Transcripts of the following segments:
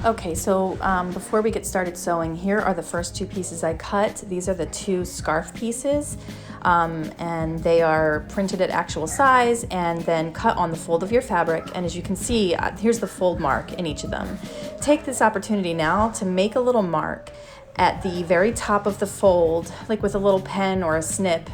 Okay, so before we get started sewing, here are the first two pieces I cut. These are the two scarf pieces, and they are printed at actual size and then cut on the fold of your fabric. And as you can see, here's the fold mark in each of them. Take this opportunity now to make a little mark at the very top of the fold, like with a little pen or a snip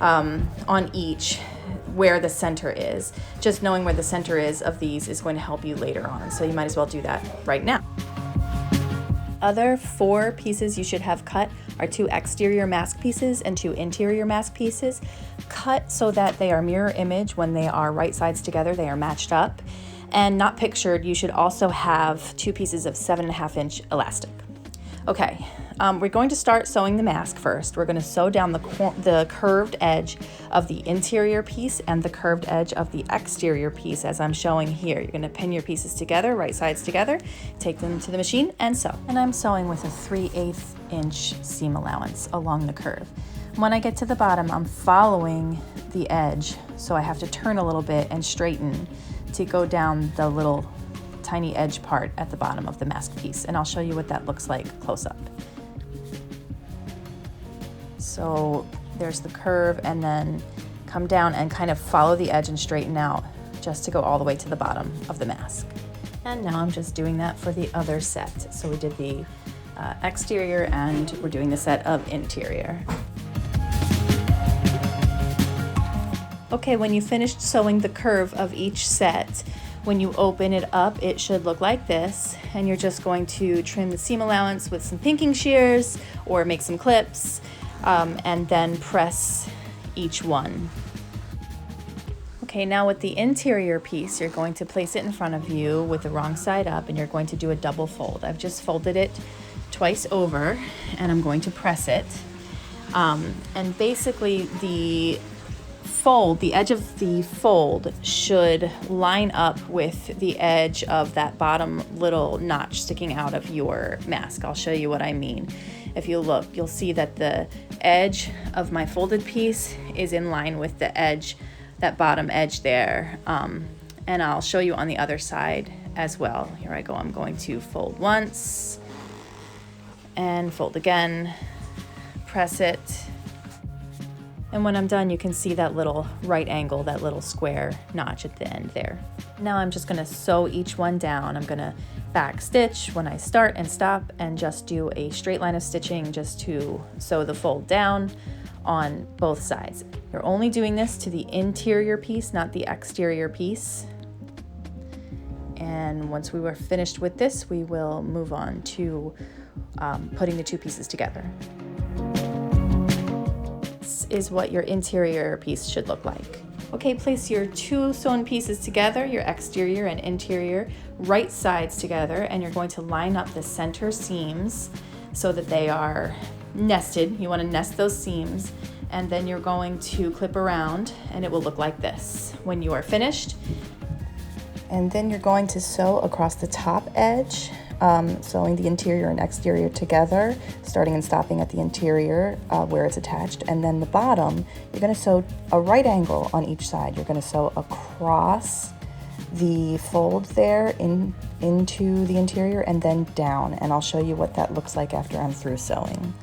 on each, where the center is. Just knowing where the center is of these is going to help you later on, so you might as well do that right now. Other four pieces you should have cut are two exterior mask pieces and two interior mask pieces. Cut so that they are mirror image when they are right sides together, they are matched up. And not pictured, you should also have two pieces of 7.5-inch elastic. Okay, we're going to start sewing the mask first. We're going to sew down the curved edge of the interior piece and the curved edge of the exterior piece as I'm showing here. You're going to pin your pieces together, right sides together, take them to the machine and sew. And I'm sewing with a 3/8-inch seam allowance along the curve. When I get to the bottom, I'm following the edge, so I have to turn a little bit and straighten to go down the little tiny edge part at the bottom of the mask piece, and I'll show you what that looks like close up. So there's the curve, and then come down and kind of follow the edge and straighten out just to go all the way to the bottom of the mask. And now I'm just doing that for the other set. So we did the exterior and we're doing the set of interior. Okay, when you finished sewing the curve of each set, when you open it up, it should look like this, and you're just going to trim the seam allowance with some pinking shears or make some clips, and then press each one. Okay, now with the interior piece, you're going to place it in front of you with the wrong side up, and you're going to do a double fold. I've just folded it twice over, and I'm going to press it. And basically the edge of the fold should line up with the edge of that bottom little notch sticking out of your mask. I'll show you what I mean. If you look, you'll see that the edge of my folded piece is in line with the edge, that bottom edge there. And I'll show you on the other side as well. Here I go. I'm going to fold once and fold again, press it. And when I'm done, you can see that little right angle, that little square notch at the end there. Now I'm just gonna sew each one down. I'm gonna back stitch when I start and stop, and just do a straight line of stitching just to sew the fold down on both sides. You're only doing this to the interior piece, not the exterior piece. And once we were finished with this, we will move on to putting the two pieces together. Is what your interior piece should look like. Okay, place your two sewn pieces together, your exterior and interior, right sides together, and you're going to line up the center seams so that they are nested. You want to nest those seams, and then you're going to clip around, and it will look like this when you are finished. And then you're going to sew across the top edge, sewing the interior and exterior together, starting and stopping at the interior where it's attached, and then the bottom, you're going to sew a right angle on each side. You're going to sew across the fold there into the interior and then down, and I'll show you what that looks like after I'm through sewing.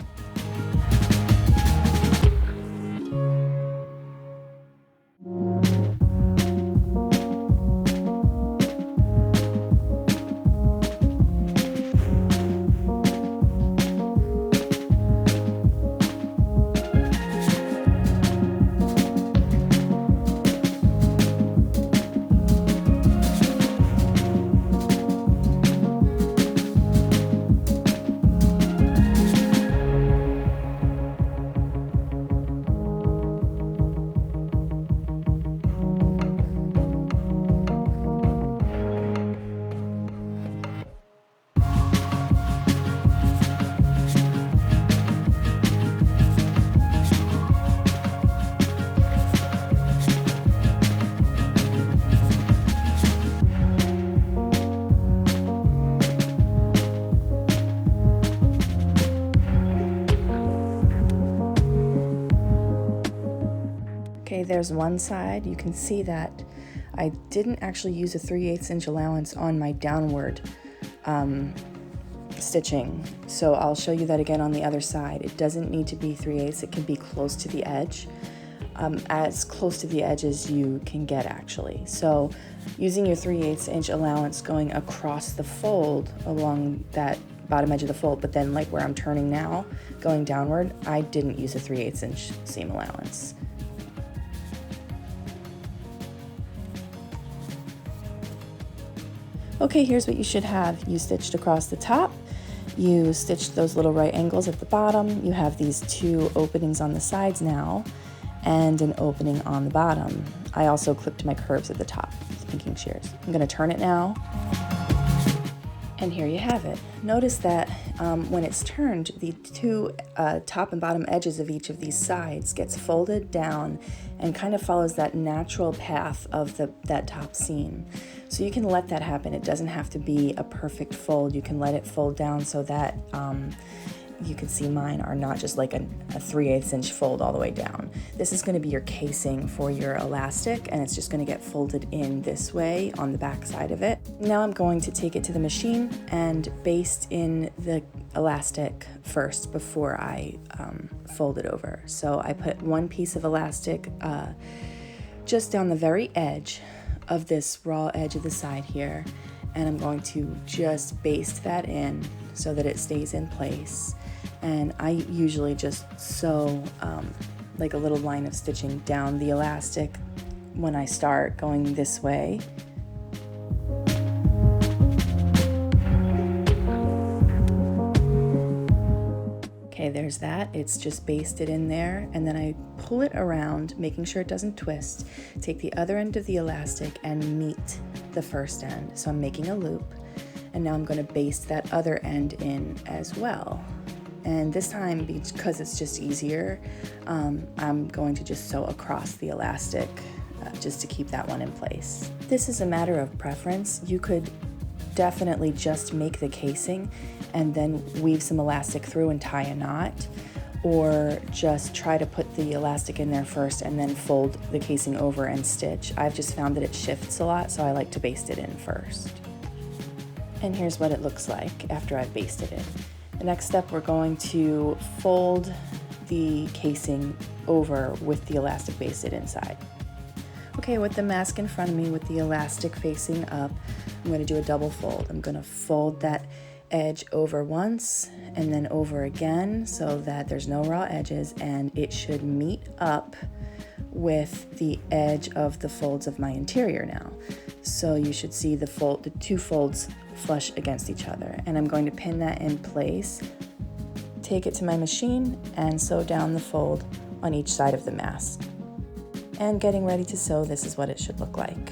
Okay, there's one side. You can see that I didn't actually use a 3/8 inch allowance on my downward stitching. So I'll show you that again on the other side. It doesn't need to be 3/8, it can be close to the edge. As close to the edge as you can get actually. So using your 3/8 inch allowance going across the fold along that bottom edge of the fold, but then like where I'm turning now, going downward, I didn't use a 3/8 inch seam allowance. Okay, here's what you should have. You stitched across the top, you stitched those little right angles at the bottom, you have these 2 openings on the sides now, and an opening on the bottom. I also clipped my curves at the top with pinking shears. I'm going to turn it now, and here you have it. Notice that when it's turned, the 2 top and bottom edges of each of these sides gets folded down and kind of follows that natural path of that top seam. So you can let that happen. It doesn't have to be a perfect fold. You can let it fold down so that you can see mine are not just like a 3/8 inch fold all the way down. This is going to be your casing for your elastic, and it's just going to get folded in this way on the back side of it. Now I'm going to take it to the machine and baste in the elastic first before I fold it over. So I put 1 piece of elastic just down the very edge of this raw edge of the side here, and I'm going to just baste that in so that it stays in place. And I usually just sew like a little line of stitching down the elastic when I start going this way. Okay, there's that. It's just basted in there, and then I pull it around, making sure it doesn't twist. Take the other end of the elastic and meet the first end. So I'm making a loop, and now I'm going to baste that other end in as well. And this time, because it's just easier, I'm going to just sew across the elastic just to keep that one in place. This is a matter of preference. You could definitely just make the casing and then weave some elastic through and tie a knot, or just try to put the elastic in there first and then fold the casing over and stitch. I've just found that it shifts a lot, so I like to baste it in first. And here's what it looks like after I've basted it. The next step, we're going to fold the casing over with the elastic basted inside. Okay, with the mask in front of me with the elastic facing up, I'm going to do a double fold. I'm going to fold that edge over once and then over again so that there's no raw edges, and it should meet up with the edge of the folds of my interior now. So you should see the 2 folds flush against each other, and I'm going to pin that in place, take it to my machine, and sew down the fold on each side of the mask. And getting ready to sew, this is what it should look like.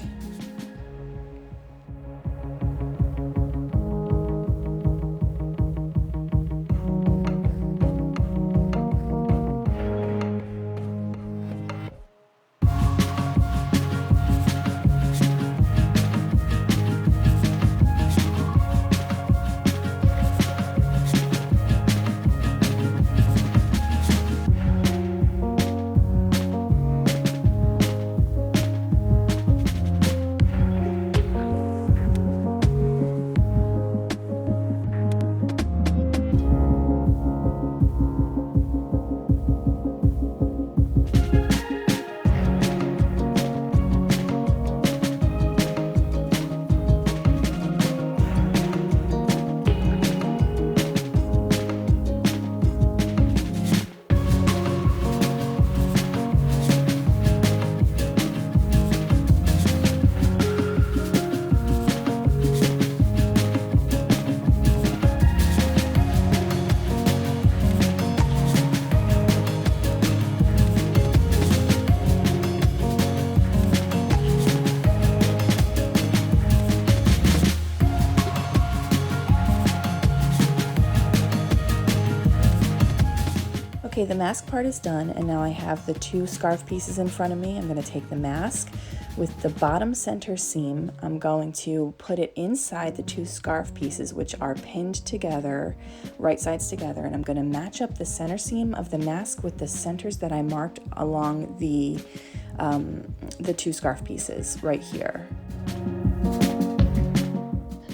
Okay, the mask part is done, and now I have the 2 scarf pieces in front of me. I'm going to take the mask with the bottom center seam. I'm going to put it inside the 2 scarf pieces, which are pinned together, right sides together, and I'm going to match up the center seam of the mask with the centers that I marked along the 2 scarf pieces right here.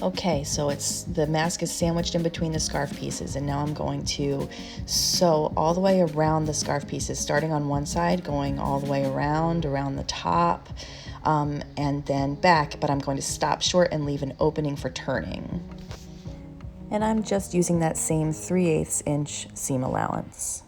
Okay, so the mask is sandwiched in between the scarf pieces, and now I'm going to sew all the way around the scarf pieces, starting on one side, going all the way around the top, and then back, but I'm going to stop short and leave an opening for turning. And I'm just using that same 3/8 inch seam allowance.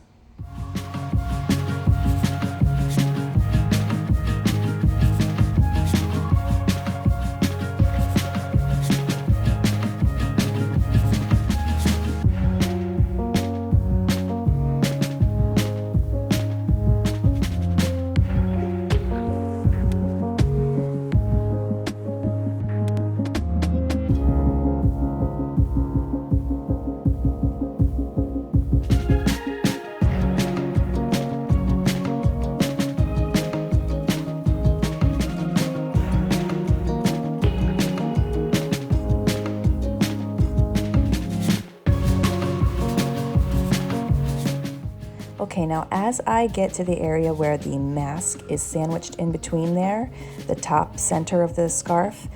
Okay, now as I get to the area where the mask is sandwiched in between there, the top center of the scarf,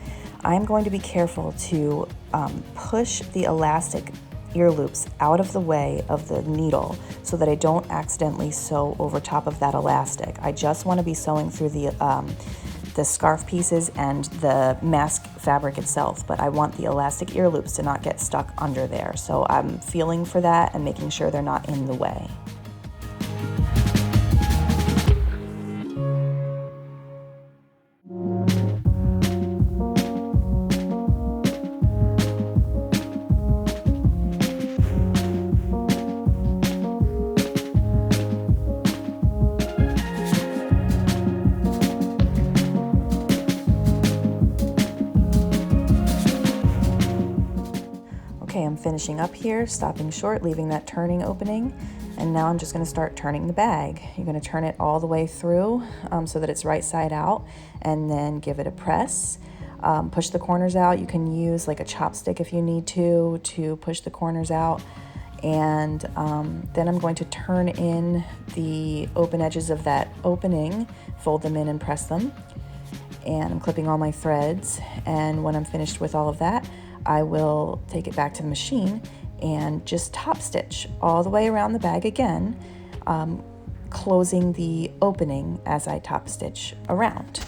I'm going to be careful to push the elastic ear loops out of the way of the needle so that I don't accidentally sew over top of that elastic. I just want to be sewing through the scarf pieces and the mask fabric itself, but I want the elastic ear loops to not get stuck under there. So I'm feeling for that and making sure they're not in the way. Okay, I'm finishing up here, stopping short, leaving that turning opening, and now I'm just going to start turning the bag. You're going to turn it all the way through so that it's right side out, and then give it a press. Push the corners out. You can use like a chopstick if you need to push the corners out. And then I'm going to turn in the open edges of that opening, fold them in and press them. And I'm clipping all my threads, and when I'm finished with all of that, I will take it back to the machine and just top stitch all the way around the bag again, closing the opening as I top stitch around.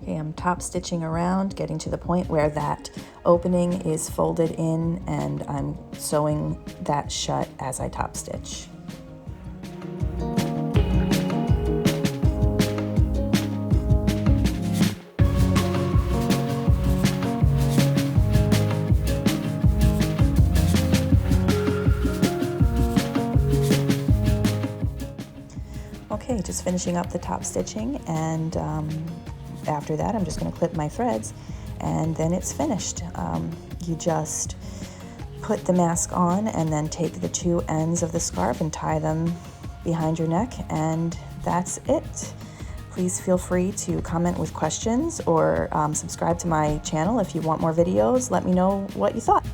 Okay, I'm top stitching around, getting to the point where that opening is folded in, and I'm sewing that shut as I top stitch. Okay, just finishing up the top stitching, and after that I'm just going to clip my threads, and then it's finished. You just put the mask on and then take the two ends of the scarf and tie them behind your neck, and that's it. Please feel free to comment with questions or subscribe to my channel if you want more videos. Let me know what you thought.